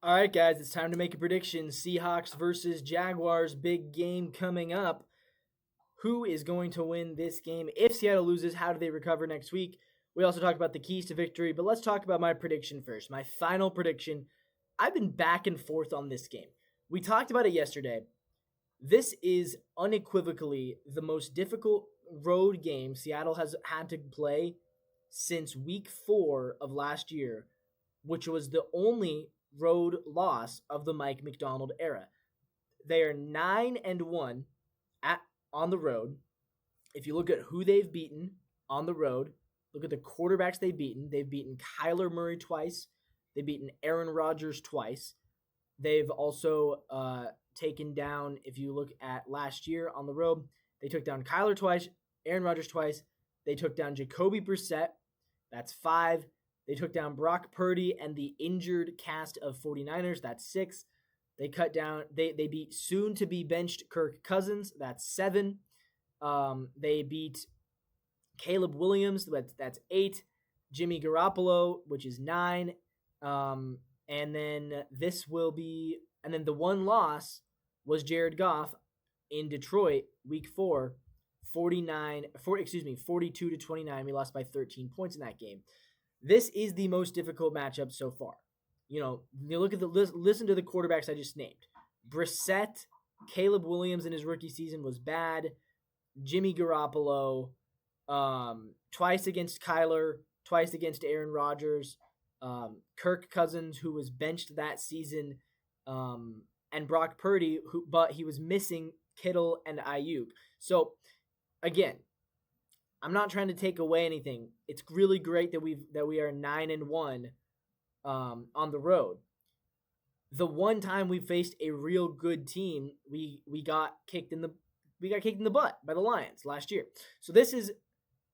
All right, guys, it's time to make a prediction. Seahawks versus Jaguars, big game coming up. Who is going to win this game? If Seattle loses, how do they recover next week? We also talked about the keys to victory, but let's talk about my prediction first. My final prediction. I've been back and forth on this game. We talked about it yesterday. This is unequivocally the most difficult road game Seattle has had to play since week 4 of last year, which was the only road loss of the Mike McDonald era. They are 9-1 on the road. If you look at who they've beaten on the road, look at the quarterbacks they've beaten. They've beaten Kyler Murray twice. They've beaten Aaron Rodgers twice. They've also taken down, if you look at last year on the road, they took down Kyler twice, Aaron Rodgers twice. They took down Jacoby Brissett. That's 5. They took down Brock Purdy and the injured cast of 49ers. That's 6. They beat soon-to-be benched Kirk Cousins. That's 7. They beat Caleb Williams. That's 8. Jimmy Garoppolo, which is 9. And then the one loss was Jared Goff in Detroit, week 4, 42-29. We lost by 13 points in that game. This is the most difficult matchup so far. You look at listen to the quarterbacks I just named. Brissett, Caleb Williams in his rookie season was bad. Jimmy Garoppolo, twice against Kyler, twice against Aaron Rodgers. Kirk Cousins, who was benched that season, and Brock Purdy, but he was missing Kittle and Ayuk. So, again, I'm not trying to take away anything. It's really great that we are 9-1 on the road. The one time we faced a real good team, we got kicked in the butt by the Lions last year. So this is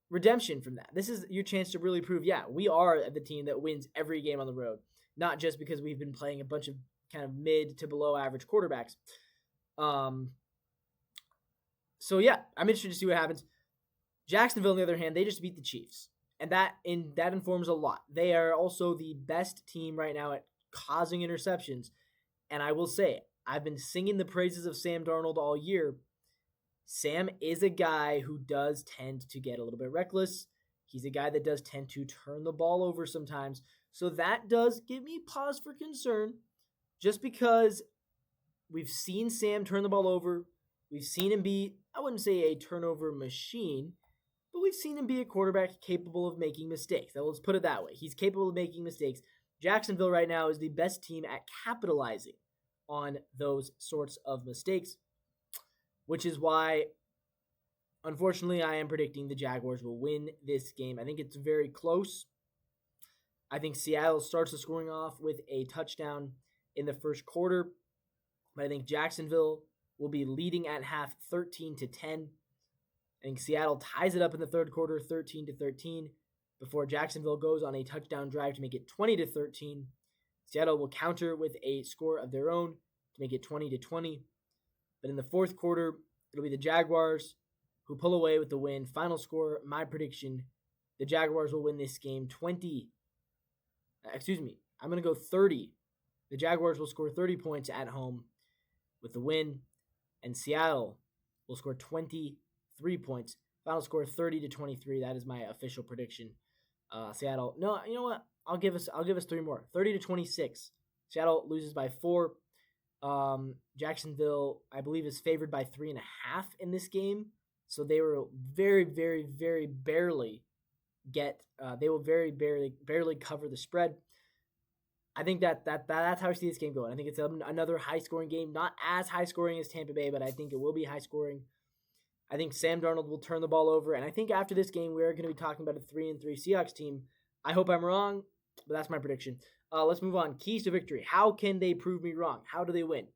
redemption from that. This is your chance to really prove, we are the team that wins every game on the road, not just because we've been playing a bunch of kind of mid to below average quarterbacks. I'm interested to see what happens. Jacksonville, on the other hand, they just beat the Chiefs, and that informs a lot. They are also the best team right now at causing interceptions, and I will say, I've been singing the praises of Sam Darnold all year. Sam is a guy who does tend to get a little bit reckless. He's a guy that does tend to turn the ball over sometimes, so that does give me pause for concern, just because we've seen Sam turn the ball over. We've seen him be, I wouldn't say a turnover machine, but we've seen him be a quarterback capable of making mistakes. Now, let's put it that way. He's capable of making mistakes. Jacksonville right now is the best team at capitalizing on those sorts of mistakes, which is why, unfortunately, I am predicting the Jaguars will win this game. I think it's very close. I think Seattle starts the scoring off with a touchdown in the first quarter, but I think Jacksonville will be leading at half 13-10. I think Seattle ties it up in the third quarter, 13-13, before Jacksonville goes on a touchdown drive to make it 20-13. Seattle will counter with a score of their own to make it 20-20. But in the fourth quarter, it'll be the Jaguars who pull away with the win. Final score, my prediction, the Jaguars will win this game 30. I'm going to go 30. The Jaguars will score 30 points at home with the win, and Seattle will score 23 points. Final score 30-23. That is my official prediction. Seattle. No, you know what? I'll give us 3 more. 30-26. Seattle loses by 4. Jacksonville, I believe, is favored by 3.5 in this game. So they will very, very, very barely barely cover the spread. I think that's how I see this game going. I think it's another high-scoring game. Not as high-scoring as Tampa Bay, but I think it will be high-scoring. I think Sam Darnold will turn the ball over, and I think after this game, we're going to be talking about a 3-3 Seahawks team. I hope I'm wrong, but that's my prediction. Let's move on. Keys to victory. How can they prove me wrong? How do they win?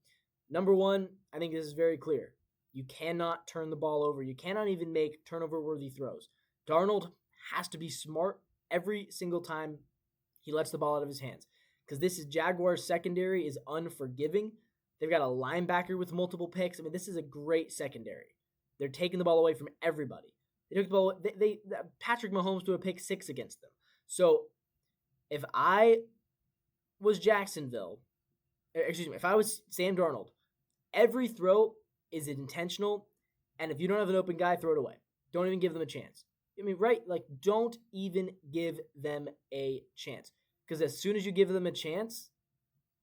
Number one, I think this is very clear. You cannot turn the ball over. You cannot even make turnover-worthy throws. Darnold has to be smart every single time he lets the ball out of his hands, because this is Jaguars secondary is unforgiving. They've got a linebacker with multiple picks. I mean, this is a great secondary. They're taking the ball away from everybody. They took the ball. Patrick Mahomes threw a pick 6 against them. So if I was Jacksonville, if I was Sam Darnold, every throw is intentional, and if you don't have an open guy, throw it away. Don't even give them a chance. I mean, right? Like, don't even give them a chance. Because as soon as you give them a chance,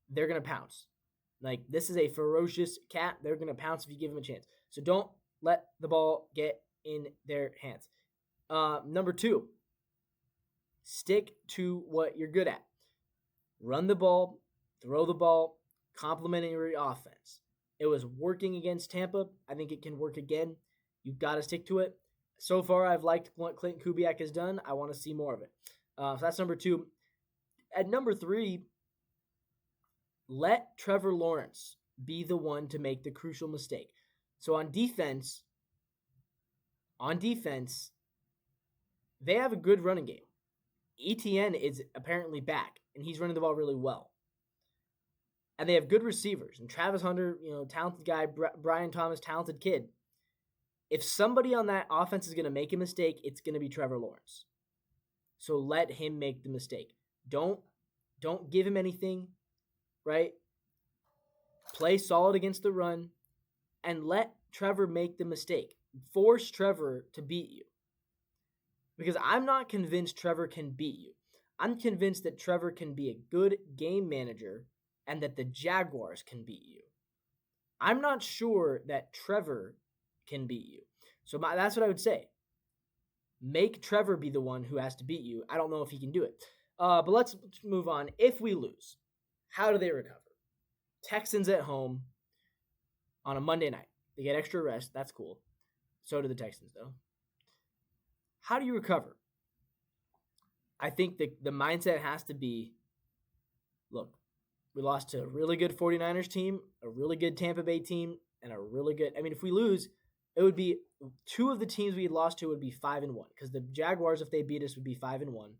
they're going to pounce. Like, this is a ferocious cat. They're going to pounce if you give them a chance. So don't let the ball get in their hands. Number 2, stick to what you're good at. Run the ball, throw the ball, complementary offense. It was working against Tampa. I think it can work again. You've got to stick to it. So far, I've liked what Clinton Kubiak has done. I want to see more of it. So that's number 2. At number 3, let Trevor Lawrence be the one to make the crucial mistake. So on defense, they have a good running game. ETN is apparently back, and he's running the ball really well. And they have good receivers. And Travis Hunter, talented guy. Brian Thomas, talented kid. If somebody on that offense is going to make a mistake, it's going to be Trevor Lawrence. So let him make the mistake. Don't give him anything, right? Play solid against the run, and let Trevor make the mistake. Force Trevor to beat you. Because I'm not convinced Trevor can beat you. I'm convinced that Trevor can be a good game manager and that the Jaguars can beat you. I'm not sure that Trevor can beat you. So that's what I would say. Make Trevor be the one who has to beat you. I don't know if he can do it. But let's move on. If we lose, how do they recover? Texans at home on a Monday night. They get extra rest. That's cool. So do the Texans, though. How do you recover? I think the mindset has to be, look, we lost to a really good 49ers team, a really good Tampa Bay team, and a really good – if we lose, it would be – 2 of the teams we lost to would be 5-1 because the Jaguars, if they beat us, would be 5-1.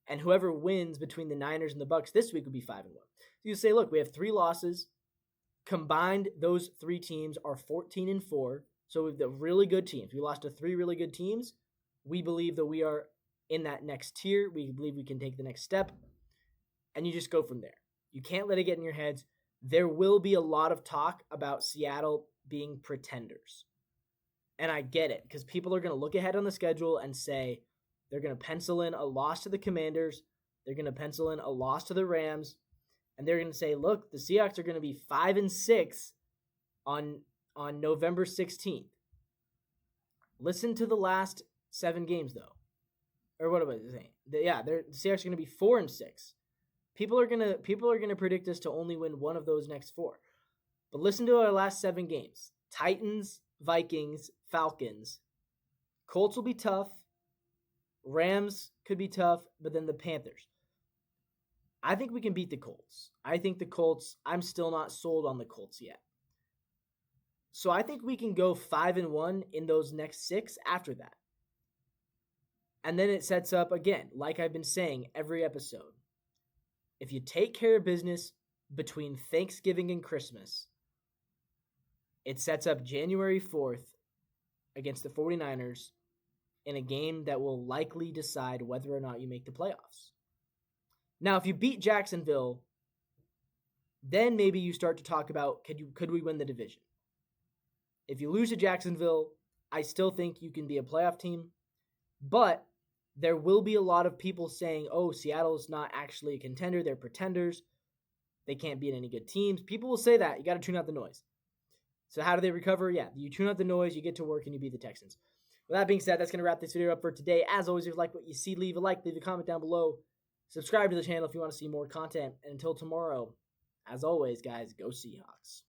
And whoever wins between the Niners and the Bucs this week would be 5-1. So you say, look, we have 3 losses. Combined, those 3 teams are 14-4. So we have the really good teams. We lost to 3 really good teams. We believe that we are in that next tier. We believe we can take the next step. And you just go from there. You can't let it get in your heads. There will be a lot of talk about Seattle being pretenders. And I get it, because people are going to look ahead on the schedule and say they're going to pencil in a loss to the Commanders. They're going to pencil in a loss to the Rams. And they're going to say, look, the Seahawks are going to be 5-6 on November 16th. Listen to the last 7 games, though. Or what am I saying? The Seahawks are going to be 4-6. People are gonna predict us to only win one of those next 4. But listen to our last 7 games. Titans, Vikings, Falcons. Colts will be tough. Rams could be tough, but then the Panthers. I think we can beat the Colts. I'm still not sold on the Colts yet. So I think we can go 5-1 in those next 6 after that. And then it sets up, again, like I've been saying every episode. If you take care of business between Thanksgiving and Christmas, it sets up January 4th against the 49ers in a game that will likely decide whether or not you make the playoffs. Now, if you beat Jacksonville, then maybe you start to talk about could we win the division. If you lose to Jacksonville, I still think you can be a playoff team, but there will be a lot of people saying, oh, Seattle's not actually a contender. They're pretenders. They can't beat any good teams. People will say that. You got to tune out the noise. So how do they recover? Yeah, you tune out the noise, you get to work, and you beat the Texans. With that being said, that's going to wrap this video up for today. As always, if you like what you see, leave a like, leave a comment down below. Subscribe to the channel if you want to see more content. And until tomorrow, as always, guys, go Seahawks.